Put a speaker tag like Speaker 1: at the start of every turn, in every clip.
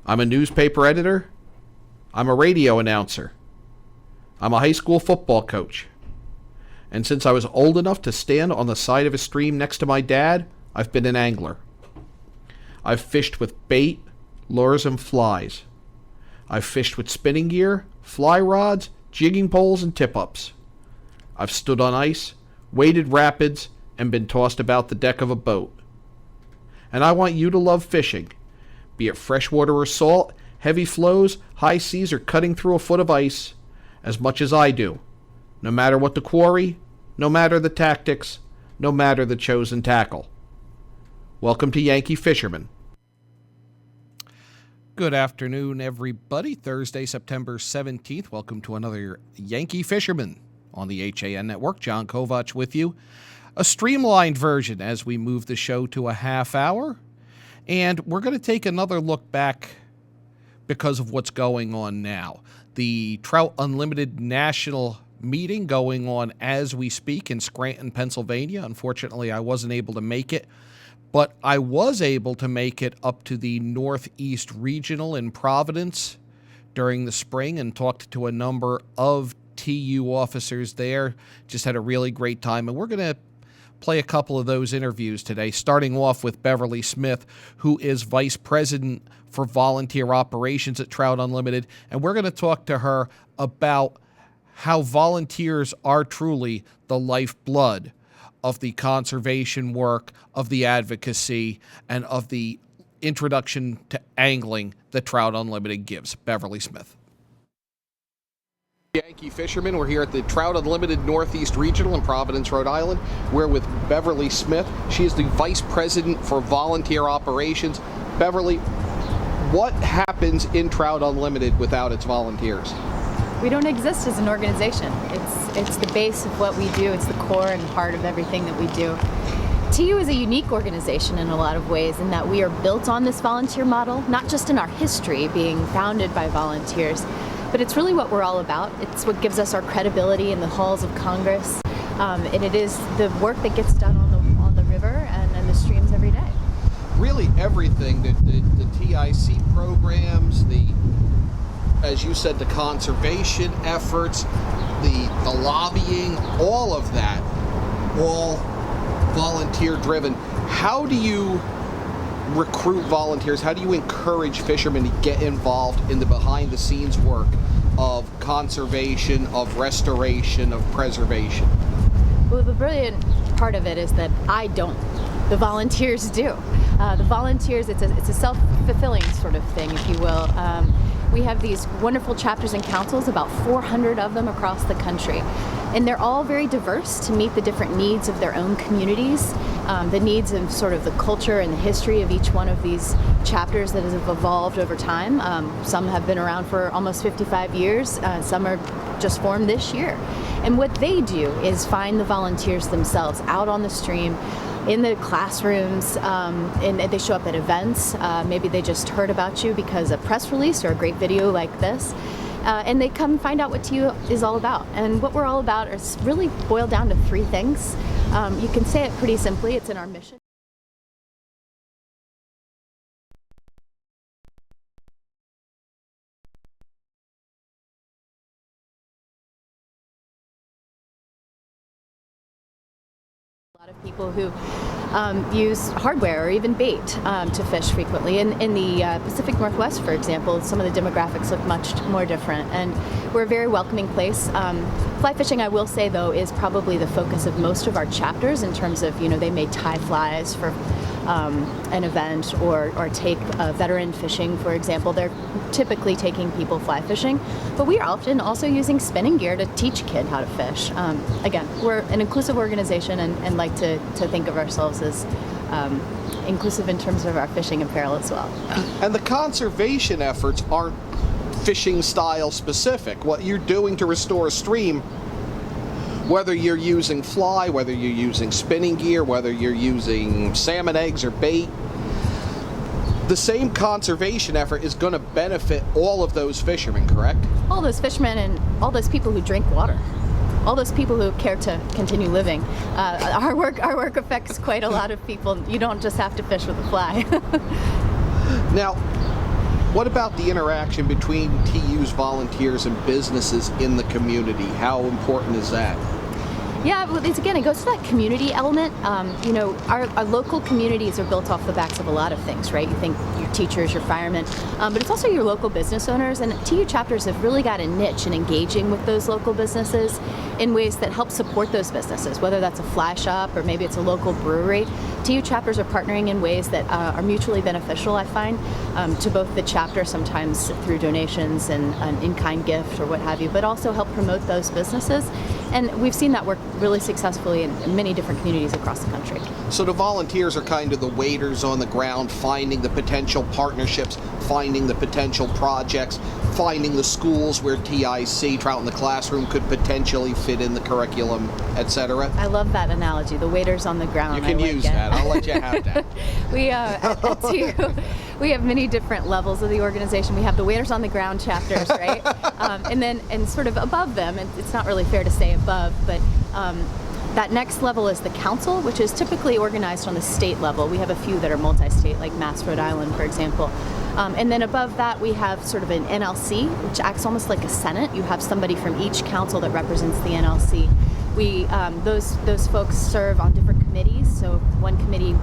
Speaker 1: I'm a newspaper editor. I'm a radio announcer. I'm a high school football coach. And since I was old enough to stand on the side of a stream next to my dad, I've been an angler. I've fished with bait, lures, and flies. I've fished with spinning gear, fly rods, jigging poles, and tip-ups. I've stood on ice, waded rapids, and been tossed about the deck of a boat. And I want you to love fishing, be it freshwater or salt, heavy flows, high seas, or cutting through a foot of ice, as much as I do, no matter what the quarry, no matter the tactics, no matter the chosen tackle. Welcome to Yankee Fisherman. Good afternoon, everybody. Thursday, September 17th. Welcome to another Yankee Fisherman on the HAN Network. John Kovach with you. A streamlined version as we move the show to a half hour. And we're going to take another look back because of what's going on now. The Trout Unlimited National Meeting going on as we speak in Scranton, Pennsylvania. Unfortunately, I wasn't able to make it, but I was able to make it up to the Northeast Regional in Providence during the spring and talked to a number of TU officers there. Just had a really great time, and we're going to play a couple of those interviews today, starting off with Beverly Smith, who is Vice President for Volunteer Operations at Trout Unlimited, and we're going to talk to her about how volunteers are truly the lifeblood of the conservation work, of the advocacy, and of the introduction to angling that Trout Unlimited gives. Beverly Smith. Yankee Fisherman. We're here at the Trout Unlimited Northeast Regional in Providence, Rhode Island. We're with Beverly Smith. She is the Vice President for Volunteer Operations. Beverly, what happens in Trout Unlimited without its volunteers?
Speaker 2: We don't exist as an organization. It's the base of what we do. It's the core and heart of everything that we do. TU is a unique organization in a lot of ways in that we are built on this volunteer model, not just in our history being founded by volunteers, but it's really what we're all about. It's what gives us our credibility in the halls of Congress, and it is the work that gets done on the river and the streams every day.
Speaker 1: Really everything, the TIC programs, as you said, the conservation efforts, the lobbying, all of that, all volunteer driven. How do you recruit volunteers? How do you encourage fishermen to get involved in the behind the scenes work of conservation, of restoration, of preservation?
Speaker 2: Well, the brilliant part of it is that I don't. The volunteers do. The volunteers, it's a self-fulfilling sort of thing, if you will. We have these wonderful chapters and councils, about 400 of them across the country. And they're all very diverse to meet the different needs of their own communities, the needs of sort of the culture and the history of each one of these chapters that have evolved over time. Some have been around for almost 55 years, some are just formed this year. And what they do is find the volunteers themselves out on the stream, in the classrooms, and they show up at events. Maybe they just heard about you because a press release or a great video like this. And they come find out what TU is all about. And what we're all about is really boiled down to three things. You can say it pretty simply. It's in our mission. A lot of people who use hardware or even bait to fish frequently. In the Pacific Northwest, for example, some of the demographics look much more different, and we're a very welcoming place. Fly fishing, I will say, though, is probably the focus of most of our chapters in terms of, they may tie flies for an event or take veteran fishing, for example. They're typically taking people fly fishing, but we are often also using spinning gear to teach a kid how to fish. Again, we're an inclusive organization and like to think of ourselves as inclusive in terms of our fishing apparel as well.
Speaker 1: And the conservation efforts aren't fishing style specific. What you're doing to restore a stream, whether you're using fly, whether you're using spinning gear, whether you're using salmon eggs or bait, the same conservation effort is going to benefit all of those fishermen, correct?
Speaker 2: All those fishermen and all those people who drink water. All those people who care to continue living. Our work affects quite a lot of people. You don't just have to fish with a fly.
Speaker 1: Now, What about the interaction between TU's volunteers and businesses in the community? How important is that?
Speaker 2: Yeah, well, it goes to that community element. Our local communities are built off the backs of a lot of things, right? You think your teachers, your firemen, but it's also your local business owners. And TU chapters have really got a niche in engaging with those local businesses in ways that help support those businesses, whether that's a fly shop or maybe it's a local brewery. TU chapters are partnering in ways that are mutually beneficial, I find, to both the chapter, sometimes through donations and an in-kind gift or what have you, but also help promote those businesses. And we've seen that work really successfully in many different communities across the country.
Speaker 1: So the volunteers are kind of the waiters on the ground, finding the potential partnerships, finding the potential projects, finding the schools where TIC, Trout in the Classroom, could potentially fit in the curriculum, etc.
Speaker 2: I love that analogy, the waiters on the ground.
Speaker 1: You can use that. I'll let you have that.
Speaker 2: At TU, we have many different levels of the organization. We have the waiters on the ground chapters, right? And sort of above them, and it's not really fair to say above, but that next level is the council, which is typically organized on the state level. We have a few that are multi-state, like Mass, Rhode Island, for example. And then above that, we have sort of an NLC, which acts almost like a Senate. You have somebody from each council that represents the NLC. Those folks serve on different committees. So one committee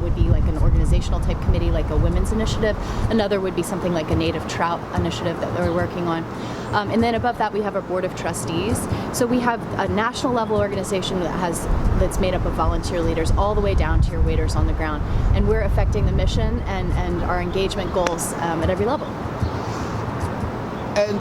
Speaker 2: would be like an organizational type committee, like a women's initiative. Another would be something like a native trout initiative that they're working on. And then above that, we have our board of trustees. So we have a national level organization that's made up of volunteer leaders all the way down to your waiters on the ground. And we're affecting the mission and our engagement goals at every level.
Speaker 1: And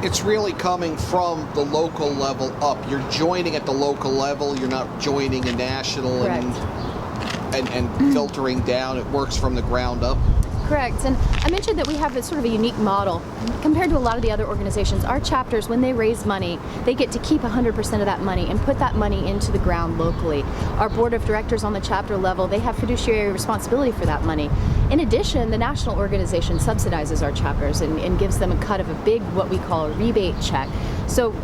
Speaker 1: it's really coming from the local level up. You're joining at the local level. You're not joining a national and filtering down. It works from the ground up.
Speaker 2: Correct. And I mentioned that we have this sort of a unique model. Compared to a lot of the other organizations, our chapters, when they raise money, they get to keep 100% of that money and put that money into the ground locally. Our board of directors on the chapter level, they have fiduciary responsibility for that money. In addition, the national organization subsidizes our chapters and gives them a cut of a big, what we call a rebate check. So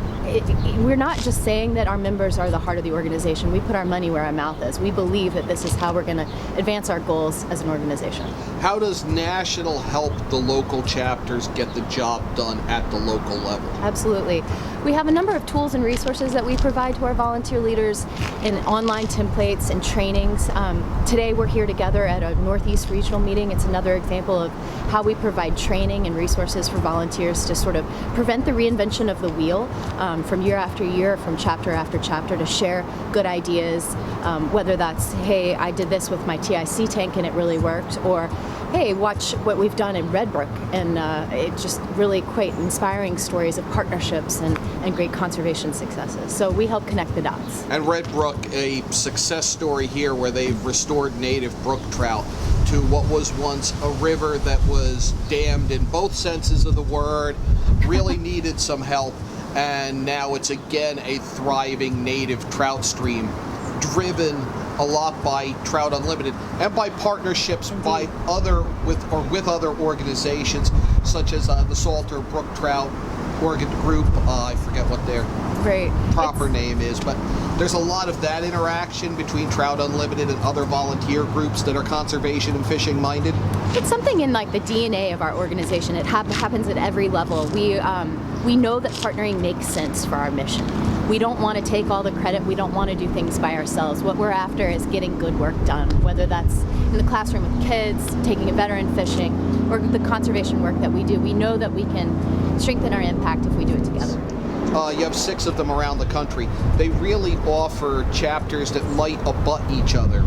Speaker 2: we're not just saying that our members are the heart of the organization. We put our money where our mouth is. We believe that this is how we're going to advance our goals as an organization.
Speaker 1: How does national help the local chapters get the job done at the local level?
Speaker 2: Absolutely. We have a number of tools and resources that we provide to our volunteer leaders in online templates and trainings. Today we're here together at a Northeast regional meeting. It's another example of how we provide training and resources for volunteers to sort of prevent the reinvention of the wheel from year after year, from chapter after chapter, to share good ideas, whether that's, hey, I did this with my TIC tank and it really worked, or hey, watch what we've done in Red Brook, and it just really quite inspiring stories of partnerships and great conservation successes. So we help connect the dots.
Speaker 1: And Red Brook, a success story here where they've restored native brook trout to what was once a river that was dammed in both senses of the word, really needed some help, and now it's again a thriving native trout stream, driven a lot by Trout Unlimited and by partnerships with other organizations such as the Salter Brook Trout Group. I forget what their proper name is, but there's a lot of that interaction between Trout Unlimited and other volunteer groups that are conservation and fishing minded.
Speaker 2: It's something in like the DNA of our organization. It happens at every level. We know that partnering makes sense for our mission. We don't want to take all the credit. We don't want to do things by ourselves. What we're after is getting good work done, whether that's in the classroom with kids, taking a veteran fishing, or the conservation work that we do. We know that we can strengthen our impact if we do it together.
Speaker 1: You have 6 of them around the country. They really offer chapters that might abut each other,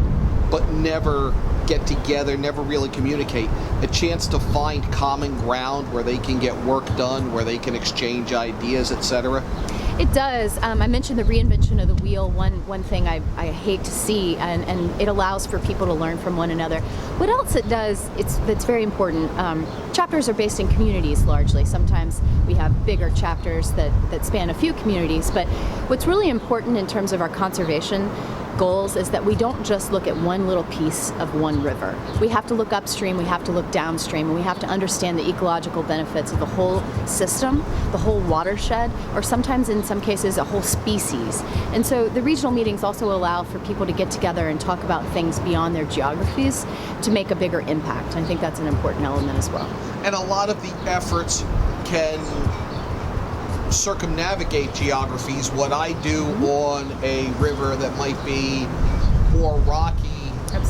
Speaker 1: but never get together, never really communicate. A chance to find common ground where they can get work done, where they can exchange ideas, etc.
Speaker 2: It does. I mentioned the reinvention of the wheel, one thing I hate to see, and it allows for people to learn from one another. What else it does, that's very important, chapters are based in communities largely. Sometimes we have bigger chapters that span a few communities, but what's really important in terms of our conservation goals is that we don't just look at one little piece of one river. We have to look upstream, we have to look downstream, and we have to understand the ecological benefits of the whole system, the whole watershed, or sometimes in some cases a whole species. And so the regional meetings also allow for people to get together and talk about things beyond their geographies to make a bigger impact. I think that's an important element as well.
Speaker 1: And a lot of the efforts can circumnavigate geographies. What I do on a river that might be more rocky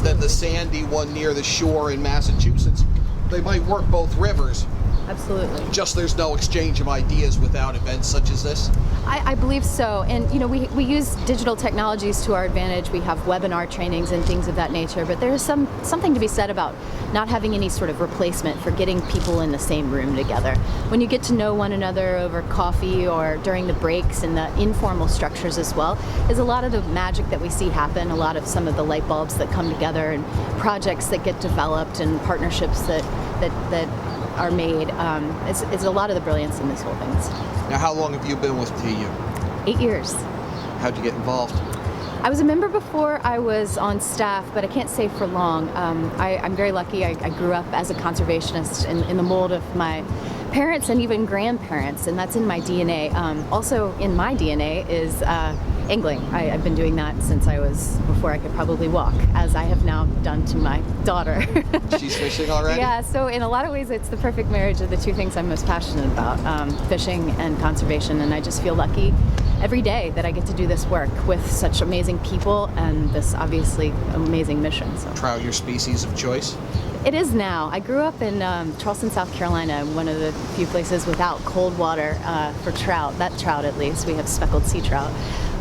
Speaker 1: than the sandy one near the shore in Massachusetts, they might work both rivers.
Speaker 2: Absolutely.
Speaker 1: Just there's no exchange of ideas without events such as this?
Speaker 2: I believe so. And, we use digital technologies to our advantage. We have webinar trainings and things of that nature. But there is something to be said about not having any sort of replacement for getting people in the same room together. When you get to know one another over coffee or during the breaks and the informal structures as well, is a lot of the magic that we see happen, a lot of some of the light bulbs that come together and projects that get developed and partnerships that are made. It's a lot of the brilliance in this whole thing.
Speaker 1: Now, how long have you been with TU?
Speaker 2: 8 years.
Speaker 1: How'd you get involved?
Speaker 2: I was a member before I was on staff, but I can't say for long. I'm very lucky. I grew up as a conservationist in the mold of my parents and even grandparents, and that's in my DNA. Also in my DNA is angling. I've been doing that since before I could probably walk, as I have now done to my daughter.
Speaker 1: She's fishing already?
Speaker 2: Yeah, so in a lot of ways it's the perfect marriage of the two things I'm most passionate about, fishing and conservation, and I just feel lucky every day that I get to do this work with such amazing people and this obviously amazing mission. So.
Speaker 1: Trout your species of choice?
Speaker 2: It is now. I grew up in Charleston, South Carolina, one of the few places without cold water for trout. That trout, at least. We have speckled sea trout.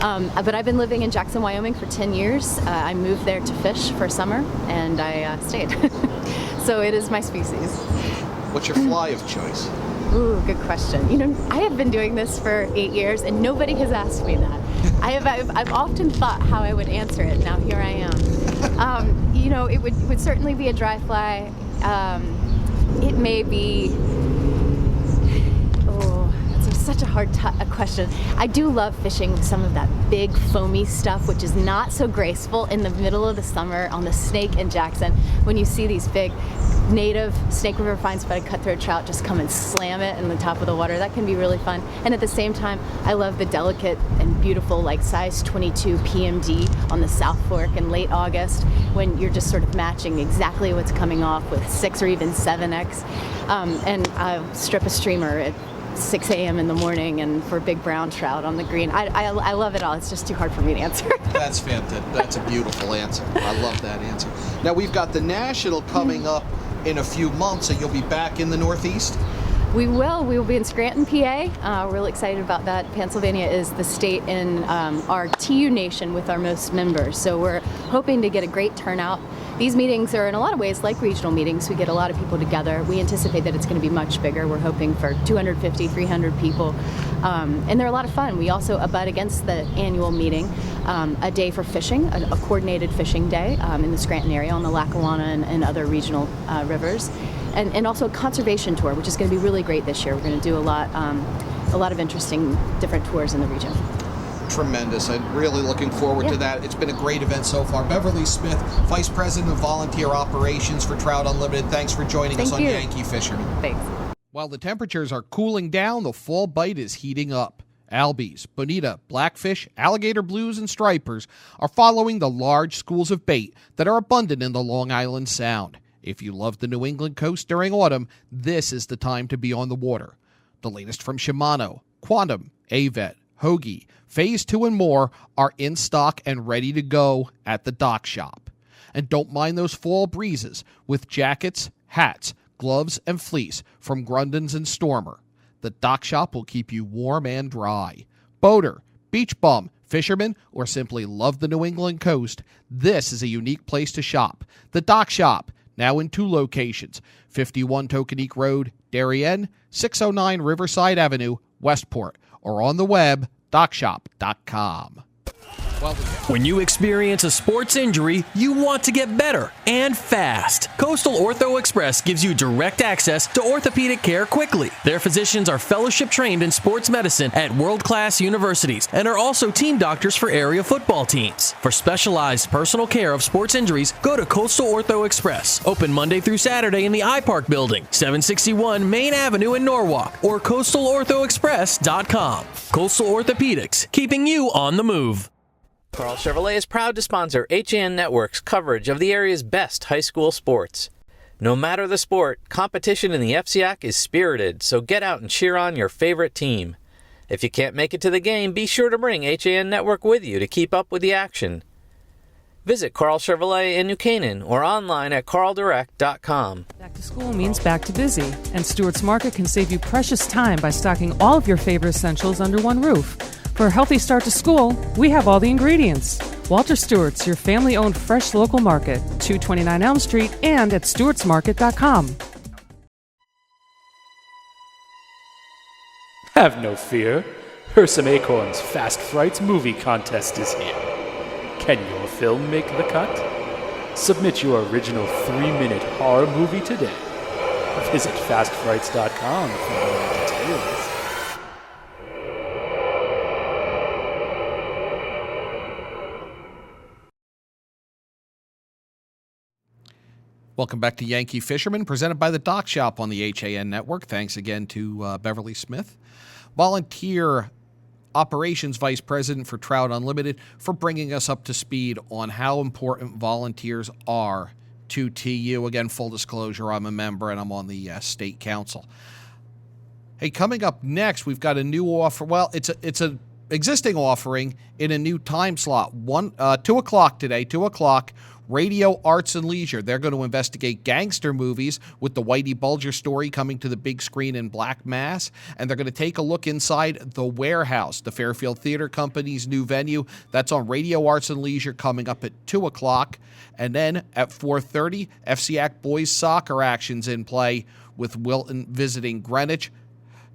Speaker 2: But I've been living in Jackson, Wyoming for 10 years. I moved there to fish for summer, and I stayed. So it is my species.
Speaker 1: What's your fly of choice?
Speaker 2: Ooh, good question. I have been doing this for 8 years, and nobody has asked me that. I've often thought how I would answer it. Now here I am. It would certainly be a dry fly. It may be. Oh, it's such a hard question. I do love fishing some of that big foamy stuff, which is not so graceful in the middle of the summer on the Snake in Jackson. When you see these big native Snake River fine spotted cutthroat trout just come and slam it in the top of the water. That can be really fun. And at the same time, I love the delicate and beautiful size 22 PMD on the South Fork in late August, when you're just sort of matching exactly what's coming off with 6 or even 7X. And I'll strip a streamer at 6 a.m. in the morning and for big brown trout on the green. I love it all. It's just too hard for me to answer.
Speaker 1: That's fantastic. That's a beautiful answer. I love that answer. Now, we've got the National coming up in a few months, and you'll be back in the Northeast?
Speaker 2: We will. We will be in Scranton, PA. We're really excited about that. Pennsylvania is the state in our TU nation with our most members, so we're hoping to get a great turnout. These meetings are in a lot of ways like regional meetings. We get a lot of people together. We anticipate that it's going to be much bigger. We're hoping for 250, 300 people, and they're a lot of fun. We also abut against the annual meeting a day for fishing, a coordinated fishing day in the Scranton area on the Lackawanna and other regional rivers. And also a conservation tour, which is going to be really great this year. We're going to do a lot of interesting different tours in the region.
Speaker 1: Tremendous. I'm really looking forward to that. It's been a great event so far. Beverly Smith, Vice President of Volunteer Operations for Trout Unlimited. Thanks for joining us on Yankee Fisherman.
Speaker 2: Thanks.
Speaker 1: While the temperatures are cooling down, the fall bite is heating up. Albies, bonita, blackfish, alligator blues, and stripers are following the large schools of bait that are abundant in the Long Island Sound. If you love the New England coast during autumn, this is the time to be on the water. The latest from Shimano, Quantum, Avet, Hoagie, Phase 2 and more are in stock and ready to go at the dock shop. And don't mind those fall breezes with jackets, hats, gloves, and fleece from Grundens and Stormer. The dock shop will keep you warm and dry. Boater, beach bum, fisherman, or simply love the New England coast, this is a unique place to shop. The dock shop, now in 2 locations, 51 Tokenique Road, Darien, 609 Riverside Avenue, Westport, or on the web, dockshop.com.
Speaker 3: When you experience a sports injury, you want to get better and fast. Coastal Ortho Express gives you direct access to orthopedic care quickly. Their physicians are fellowship trained in sports medicine at world-class universities and are also team doctors for area football teams. For specialized personal care of sports injuries, go to Coastal Ortho Express. Open Monday through Saturday in the iPark building, 761 Main Avenue in Norwalk, or coastalorthoexpress.com. Coastal Orthopedics, keeping you on the move.
Speaker 4: Carl Chevrolet is proud to sponsor HAN Network's coverage of the area's best high school sports. No matter the sport, competition in the FCIAC is spirited, so get out and cheer on your favorite team. If you can't make it to the game, be sure to bring HAN Network with you to keep up with the action. Visit Carl Chevrolet in New Canaan or online at carldirect.com.
Speaker 5: Back to school means back to busy, and Stewart's Market can save you precious time by stocking all of your favorite essentials under one roof. For a healthy start to school, we have all the ingredients. Walter Stewart's, your family-owned fresh local market, 229 Elm Street and at stewartsmarket.com.
Speaker 6: Have no fear. Hersom Acorn's Fast Frights movie contest is here. Can your film make the cut? Submit your original 3-minute horror movie today. Visit fastfrights.com for more details.
Speaker 1: Welcome back to Yankee Fisherman, presented by the Dock Shop on the HAN Network. Thanks again to Beverly Smith, volunteer operations vice president for Trout Unlimited, for bringing us up to speed on how important volunteers are to TU. Again, full disclosure, I'm a member and I'm on the state council. Hey, coming up next, we've got a new offer. Well, it's a existing offering in a new time slot. 2 o'clock today, 2 o'clock. Radio Arts and Leisure. They're going to investigate gangster movies with the Whitey Bulger story coming to the big screen in Black Mass. And they're going to take a look inside The Warehouse, the Fairfield Theater Company's new venue. That's on Radio Arts and Leisure coming up at 2 o'clock. And then at 4:30, FCIAC boys soccer actions in play with Wilton visiting Greenwich.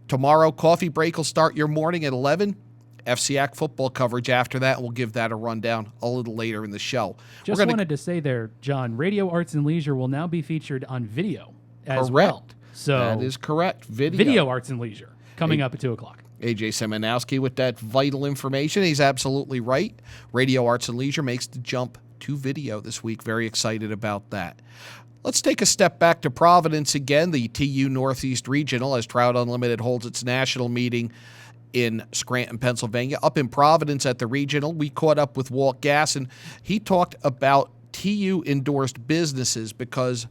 Speaker 1: Tomorrow, coffee break will start your morning at 11. FCIAC football coverage after that. We'll give that a rundown a little later in the show.
Speaker 7: Just wanted to say there, John, Radio Arts and Leisure will now be featured on video as
Speaker 1: correct.
Speaker 7: well. So
Speaker 1: that is correct.
Speaker 7: Video Arts and Leisure coming up at 2 o'clock.
Speaker 1: AJ Seminowski with that vital information. He's absolutely right. Radio Arts and Leisure makes the jump to video this week. Very excited about that. Let's take a step back to Providence again, the TU Northeast Regional, as Trout Unlimited holds its national meeting in Scranton, Pennsylvania. Up in Providence at the regional, we caught up with Walt Gasson. He talked about TU-endorsed businesses, because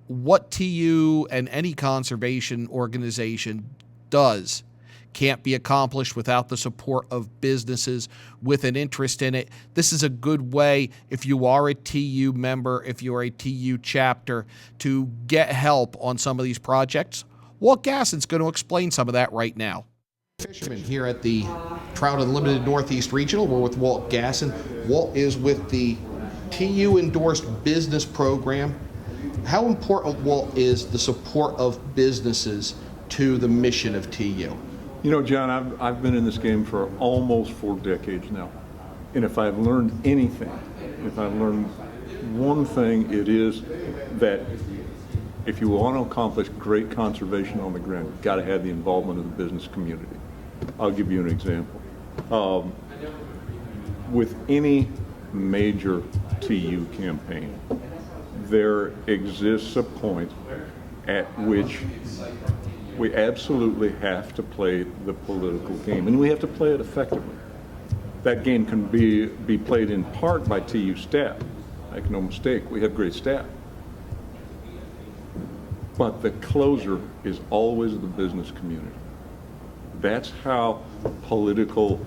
Speaker 1: what TU and any conservation organization does can't be accomplished without the support of businesses with an interest in it. This is a good way, if you are a TU member, if you're a TU chapter, to get help on some of these projects. Walt Gasson's going to explain some of that right now. Fisherman here at the Trout Unlimited Northeast Regional. We're with Walt Gasson. Walt is with the TU-endorsed business program. How important, Walt, is the support of businesses to the mission of TU?
Speaker 8: You know, John, I've been in this game for almost 4 decades now. And if I've learned anything, if I've learned one thing, it is that if you want to accomplish great conservation on the ground, you've got to have the involvement of the business community. I'll give you an example. With any major TU campaign, there exists a point at which we absolutely have to play the political game, and we have to play it effectively. That game can be played in part by TU staff. Make no mistake, we have great staff. But the closer is always the business community. That's how political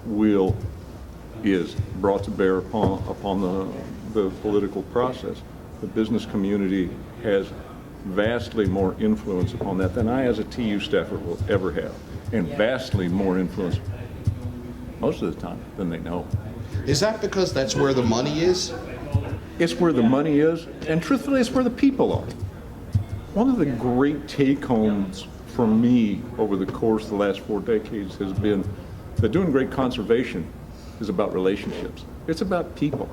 Speaker 8: will is brought to bear upon the political process. The business community has vastly more influence upon that than I as a TU staffer will ever have, and vastly more influence most of the time than they know.
Speaker 1: Is that because that's where the money is?
Speaker 8: It's where the money is, and truthfully, it's where the people are. One of the great take-homes for me over the course of the last 4 decades has been that doing great conservation is about relationships. It's about people.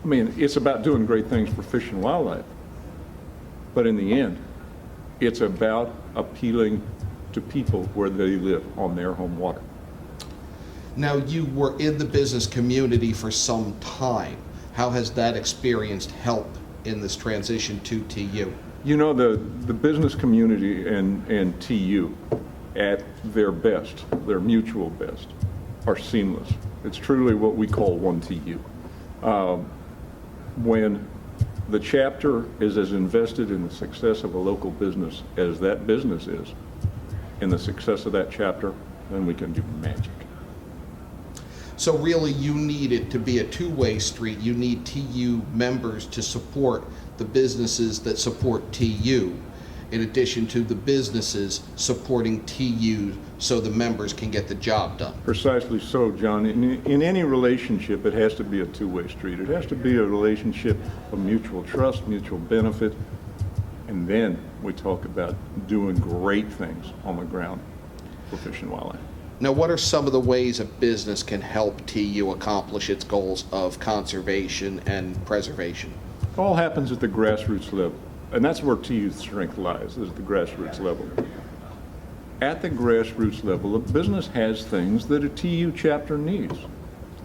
Speaker 8: I mean, it's about doing great things for fish and wildlife. But in the end, it's about appealing to people where they live on their home water.
Speaker 1: Now, you were in the business community for some time. How has that experience helped in this transition to TU?
Speaker 8: You know, the business community and TU at their best, their mutual best, are seamless. It's truly what we call one TU. When the chapter is as invested in the success of a local business as that business is in the success of that chapter, then we can do magic.
Speaker 1: So really, you need it to be a two-way street. You need TU members to support the businesses that support TU, in addition to the businesses supporting TU so the members can get the job done.
Speaker 8: Precisely so, John. In any relationship, it has to be a two-way street. It has to be a relationship of mutual trust, mutual benefit, and then we talk about doing great things on the ground for fish and wildlife.
Speaker 1: Now, what are some of the ways a business can help TU accomplish its goals of conservation and preservation?
Speaker 8: It all happens at the grassroots level, and that's where TU's strength lies, is at the grassroots level. At the grassroots level, a business has things that a TU chapter needs.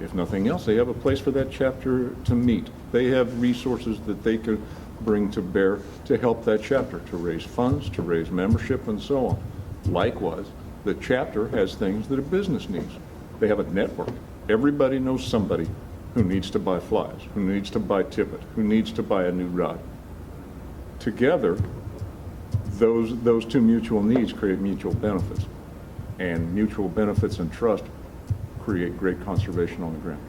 Speaker 8: If nothing else, they have a place for that chapter to meet. They have resources that they could bring to bear to help that chapter, to raise funds, to raise membership, and so on. Likewise, the chapter has things that a business needs. They have a network. Everybody knows somebody who needs to buy flies, who needs to buy tippet, who needs to buy a new rod. Together, those two mutual needs create mutual benefits, and mutual benefits and trust create great conservation on the ground.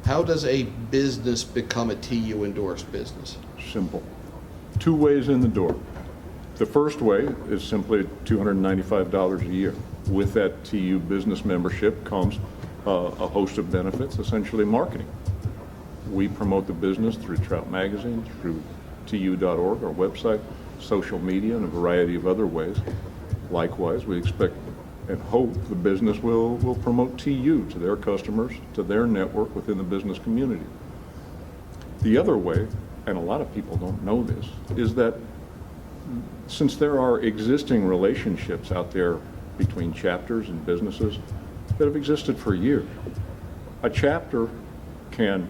Speaker 1: How does a business become a TU endorsed business?
Speaker 8: Simple. Two ways in the door. The first way is simply $295 a year. With that TU business membership comes a host of benefits, essentially marketing. We promote the business through Trout Magazine, through tu.org, our website, social media, and a variety of other ways. Likewise, we expect and hope the business will promote TU to their customers, to their network within the business community. The other way, and a lot of people don't know this, is that since there are existing relationships out there between chapters and businesses that have existed for years, a chapter can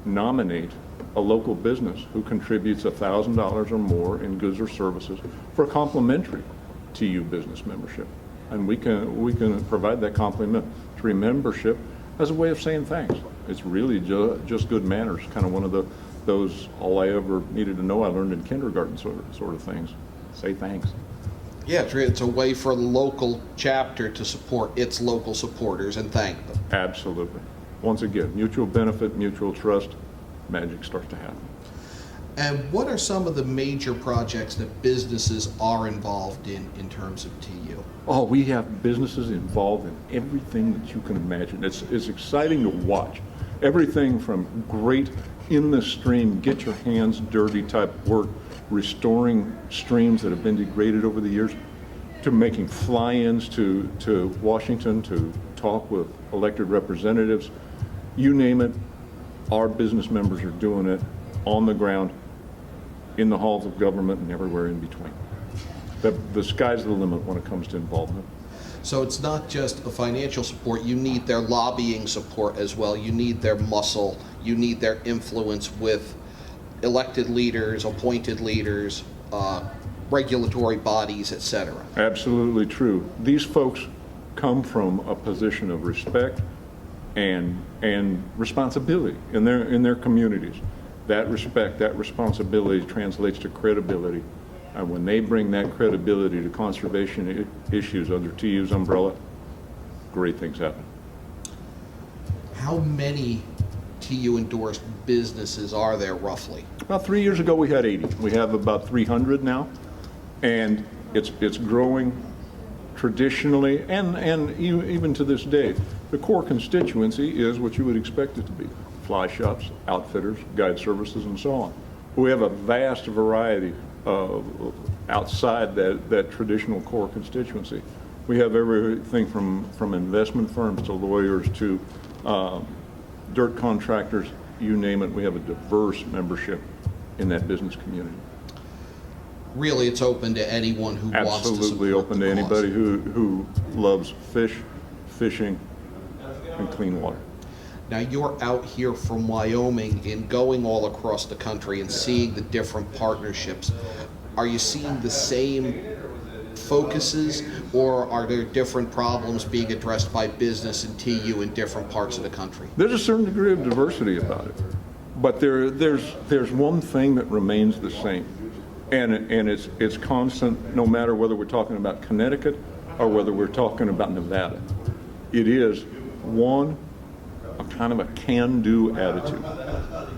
Speaker 8: nominate a local business who contributes $1,000 or more in goods or services for a complimentary TU business membership. And we can provide that complimentary membership as a way of saying thanks. It's really just good manners, kind of one of those all I ever needed to know I learned in kindergarten sort of things. Say thanks.
Speaker 1: Yeah, it's a way for a local chapter to support its local supporters and thank them.
Speaker 8: Absolutely. Once again, mutual benefit, mutual trust, magic starts to happen.
Speaker 1: And what are some of the major projects that businesses are involved in terms of TU?
Speaker 8: Oh, we have businesses involved in everything that you can imagine. It's exciting to watch. Everything from great in the stream, get your hands dirty type work, restoring streams that have been degraded over the years, to making fly-ins to Washington to talk with elected representatives. You name it, our business members are doing it on the ground, in the halls of government, and everywhere in between. The sky's the limit when it comes to involvement.
Speaker 1: So it's not just a financial support, you need their lobbying support as well. You need their muscle, you need their influence with elected leaders, appointed leaders, regulatory bodies, etc.
Speaker 8: Absolutely true. These folks come from a position of respect and responsibility in their communities. That respect, that responsibility translates to credibility. And when they bring that credibility to conservation issues under TU's umbrella, great things happen.
Speaker 1: How many TU endorsed businesses are there roughly?
Speaker 8: About 3 years ago we had 80. We have about 300 now, and it's growing traditionally and even to this day. The core constituency is what you would expect it to be: fly shops, outfitters, guide services, and so on. We have a vast variety outside that traditional core constituency. We have everything from investment firms to lawyers to dirt contractors, you name it. We have a diverse membership in that business community.
Speaker 1: Really, it's open to anyone who wants to support
Speaker 8: Absolutely open to
Speaker 1: the cause.
Speaker 8: anybody who loves fishing, and clean water.
Speaker 1: Now, you're out here from Wyoming and going all across the country and seeing the different partnerships. Are you seeing the same focuses, or are there different problems being addressed by business and TU in different parts of the country?
Speaker 8: There's a certain degree of diversity about it, but there's one thing that remains the same, and it's constant, no matter whether we're talking about Connecticut or whether we're talking about Nevada. It is a kind of a can-do attitude.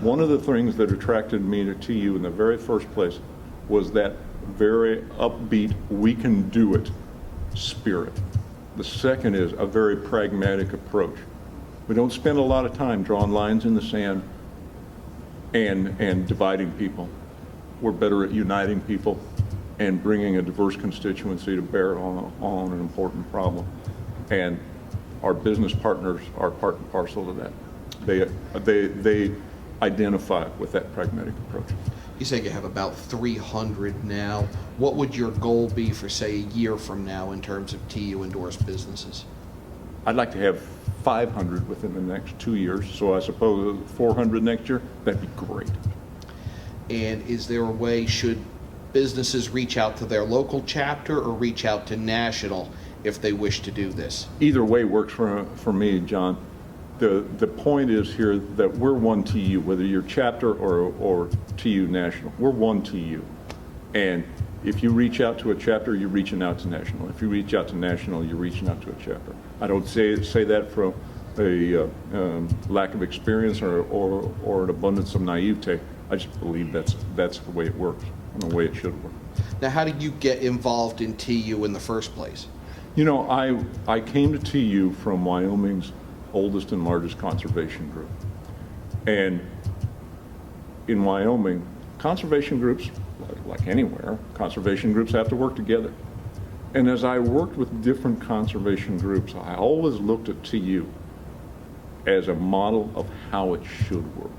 Speaker 8: One of the things that attracted me to TU in the very first place was that very upbeat, we can do it spirit. The second is a very pragmatic approach. We don't spend a lot of time drawing lines in the sand and dividing people. We're better at uniting people and bringing a diverse constituency to bear on an important problem. And our business partners are part and parcel of that. They identify with that pragmatic approach.
Speaker 1: You say you have about 300 now. What would your goal be for, say, a year from now in terms of TU endorsed businesses?
Speaker 8: I'd like to have 500 within the next 2 years, so I suppose 400 next year. That'd be great.
Speaker 1: And is there a way, should businesses reach out to their local chapter or reach out to national if they wish to do this?
Speaker 8: Either way works for me, John. The point is here that we're one TU, whether you're chapter or TU national. We're one TU. And if you reach out to a chapter, you're reaching out to national. If you reach out to national, you're reaching out to a chapter. I don't say that from a lack of experience or an abundance of naivete. I just believe that's the way it works and the way it should work.
Speaker 1: Now, how did you get involved in TU in the first place?
Speaker 8: You know, I came to TU from Wyoming's oldest and largest conservation group. And in Wyoming, conservation groups, like anywhere, conservation groups have to work together. And as I worked with different conservation groups, I always looked at TU as a model of how it should work.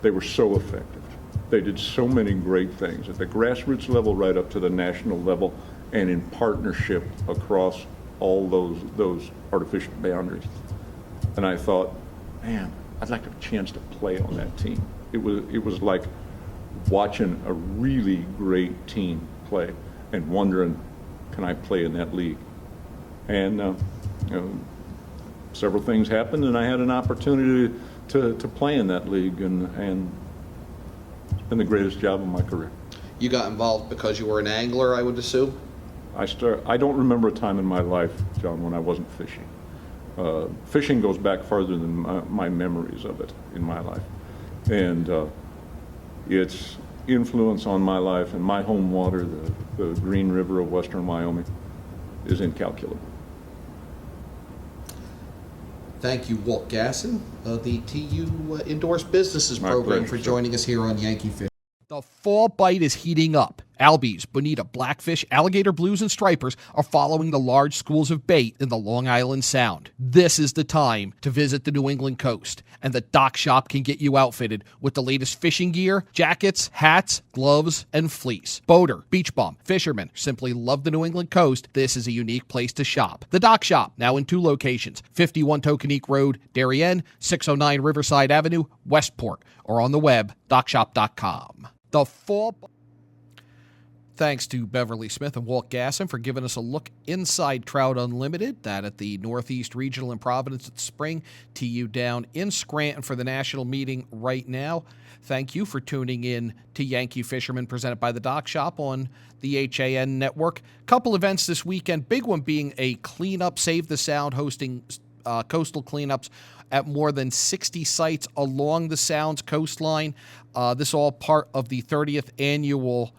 Speaker 8: They were so effective. They did so many great things at the grassroots level right up to the national level and in partnership across all those artificial boundaries. And I thought, man, I'd like a chance to play on that team. It was like watching a really great team play and wondering, can I play in that league? And several things happened, and I had an opportunity to play in that league, and it's been the greatest job of my career.
Speaker 1: You got involved because you were an angler, I would assume?
Speaker 8: I don't remember a time in my life, John, when I wasn't fishing. Fishing goes back farther than my memories of it in my life. And its influence on my life and my home water, the Green River of western Wyoming, is incalculable.
Speaker 1: Thank you, Walt Gasson, the TU Endorsed Businesses
Speaker 8: My
Speaker 1: Program,
Speaker 8: pleasure,
Speaker 1: for
Speaker 8: sir.
Speaker 1: joining us here on Yankee Fisherman. The fall bite is heating up. Albies, bonita, blackfish, alligator blues, and stripers are following the large schools of bait in the Long Island Sound. This is the time to visit the New England coast, and the Dock Shop can get you outfitted with the latest fishing gear, jackets, hats, gloves, and fleece. Boater, beach bum, fisherman, simply love the New England coast. This is a unique place to shop. The Dock Shop, now in 2 locations, 51 Tokenique Road, Darien, 609 Riverside Avenue, Westport, or on the web, dockshop.com. The fall... Thanks to Beverly Smith and Walt Gasson for giving us a look inside Trout Unlimited, that at the Northeast Regional in Providence at Spring, TU down in Scranton for the national meeting right now. Thank you for tuning in to Yankee Fisherman, presented by the Dock Shop on the HAN network. Couple events this weekend, big one being a cleanup, Save the Sound, hosting coastal cleanups at more than 60 sites along the Sound's coastline. This all part of the 30th annual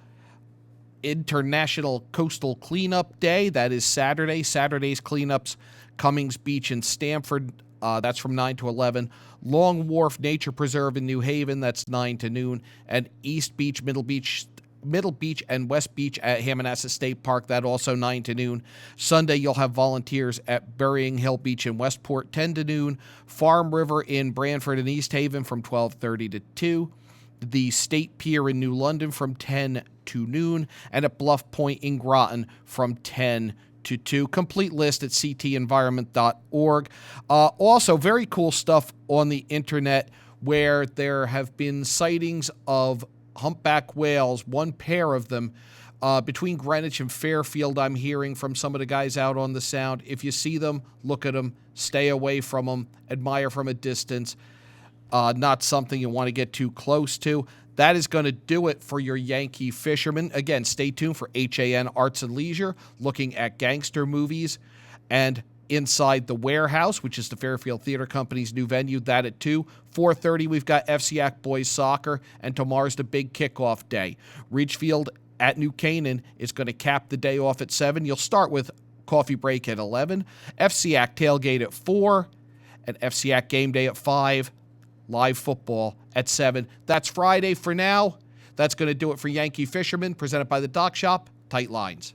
Speaker 1: International Coastal Cleanup Day. That is Saturday. Saturday's cleanups, Cummings Beach in Stamford. That's from 9 to 11. Long Wharf Nature Preserve in New Haven. That's 9 to noon. And East Beach, Middle Beach Middle Beach and West Beach at Hammonasset State Park. That also 9 to noon. Sunday, you'll have Volunteers at Burying Hill Beach in Westport, 10 to noon. Farm River in Branford and East Haven from 12:30 to 2. The State Pier in New London from 10 to noon. And at Bluff Point in Groton from 10 to 2. Complete list at ctenvironment.org. Also, very cool stuff on the internet where there have been sightings of humpback whales, one pair of them, between Greenwich and Fairfield. I'm hearing from some of the guys out on the Sound. If you see them, look at them, stay away from them, admire from a distance. Not something you want to get too close to. That is going to do it for your Yankee Fisherman. Again, stay tuned for HAN Arts and Leisure, looking at gangster movies. And Inside the Warehouse, which is the Fairfield Theater Company's new venue, that at 2. 4:30, we've got FCAC Boys Soccer, and tomorrow's the big kickoff day. Ridgefield at New Canaan is going to cap the day off at 7. You'll start with coffee break at 11. FCAC tailgate at 4, and FCAC game day at 5. Live football at 7. That's Friday for now. That's going to do it for Yankee Fisherman, presented by the Dock Shop. Tight lines.